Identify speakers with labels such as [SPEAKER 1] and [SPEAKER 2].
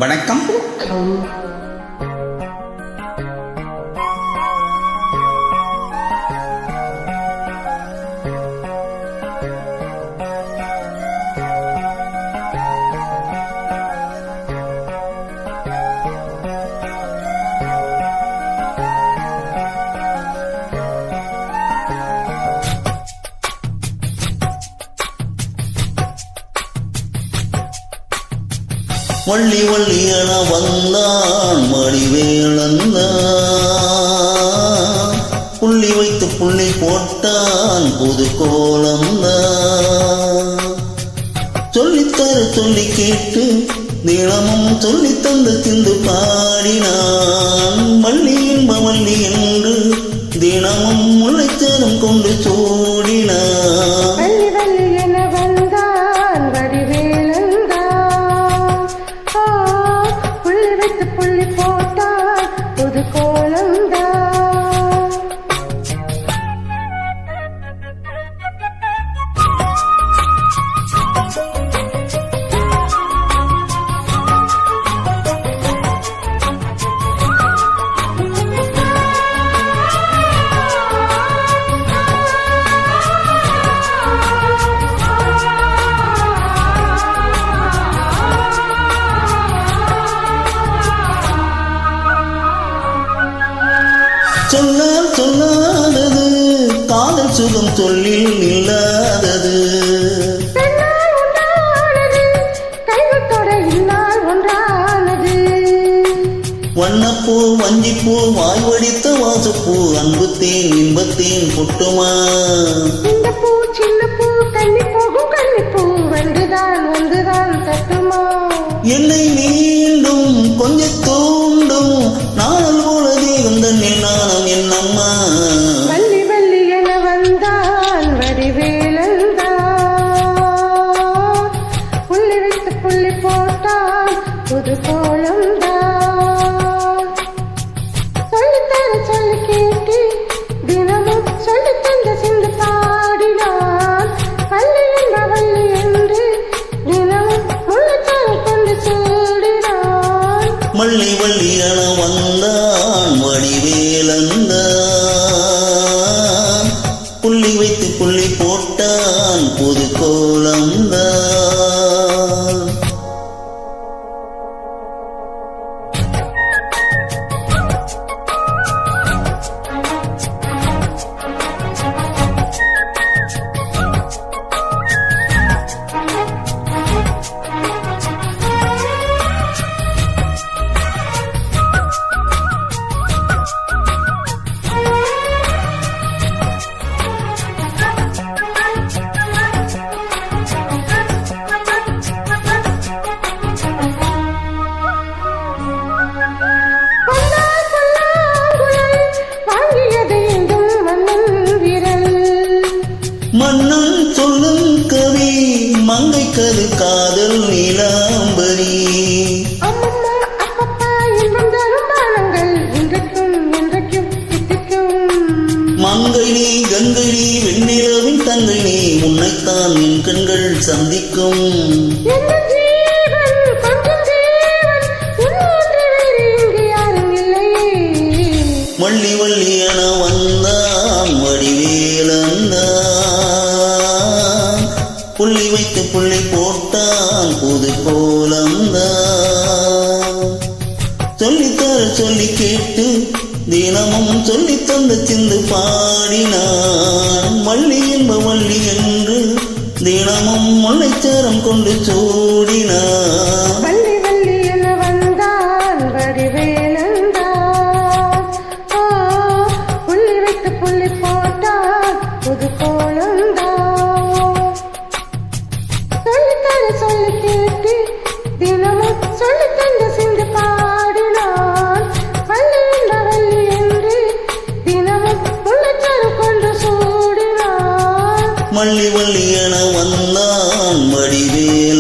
[SPEAKER 1] வணக்கம். வள்ளி வள்ளியன வந்தான் வடிவேலந்தான், புள்ளி வைத்து புள்ளி போட்டான் புது கோலம்தான். சொல்லித்தர சொல்லி கேட்டு தினமும் சொல்லி தந்து திந்து பாடினான். வள்ளி இன்ப வள்ளி என்று தினமும் முளைத்தனம் கொண்டு சூடினான். சொன்னால் சொல்லாதது காதல் சுகம் சொல்லில் இல்லாதது. வண்ணப்பூ வஞ்சிப்பூ வாய் வடித்த வாசப்பூ அன்புத்தேன் இன்பத்தேன் பொட்டுமா.
[SPEAKER 2] இந்த பூ சின்ன பூ கண்ணி போகும் கண்ணிப்பூ வந்துதான் வந்துதான் தட்டுமா.
[SPEAKER 1] என்னை மீண்டும் கொஞ்சம் தூண்டும் நாள் போல தேகம் தன்னை நாணம் என்னம்மா.
[SPEAKER 2] வள்ளி வள்ளி என வந்தான் வடிவேலந்தான், புள்ளி வைத்து புள்ளி போட்டான் புது கோலம்தான். சொல்லித்தர சொல்லி கேட்டு தினமும் சொல்லி தந்த சிந்து பாடினான். வள்ளி என்ப வள்ளி என்று தினமும் முள்ளச்சாரம் கொண்டு சூடினான்.
[SPEAKER 1] வள்ளி வள்ளி என வந்தான் வடிவேலந்தான், புள்ளி வைத்து புள்ளி போட்டான் புது கோலம்தான். மன்னன் சொல்லும் கவி மங்கை கரு காதல் நீலாம்பரி.
[SPEAKER 2] அம்மம்மா அப்பப்பா இன்பம் தரும் பானங்கள் இன்றைக்கும் என்றைக்கும் தித்திக்கும்.
[SPEAKER 1] மங்கை நீ கங்கை நீ வெண்ணிலவின் தங்கை நீ உன்னைத்தான் என் கண்கள் சந்திக்கும்.
[SPEAKER 2] என்ன ஜீவன் கொஞ்சம் ஜீவன் உன்னோன்று வேறு இங்கு யாரும் இல்லையே.
[SPEAKER 1] வள்ளி வள்ளி என வந்தான் வடிவேலந்தான், புள்ளி வைத்து புள்ளி போட்டான் புது கோலம்தான். சொல்லித்தர சொல்லி கேட்டு தினமும் சொல்லி தந்து சிந்து பாடினான். வள்ளி என்ப வள்ளி என்று தினமும் முளைச்சாரம் கொண்டு சூடினான்.
[SPEAKER 2] வள்ளி வள்ளி என வந்தான் வடிவேலந்தான், புள்ளி வைத்து புள்ளி போட்டான் புது கோலம்தான். சொல்லித்தர சொல்லி கேட்டு தினமும் சொல்லி தந்த சிந்து பாடினான். வள்ளி என்ற வள்ளி என்று தினமும் முள்ளச்சாரம் கொண்டு சூடினான்.
[SPEAKER 1] வள்ளி வள்ளி என வந்தான் வடிவேலந்தான்.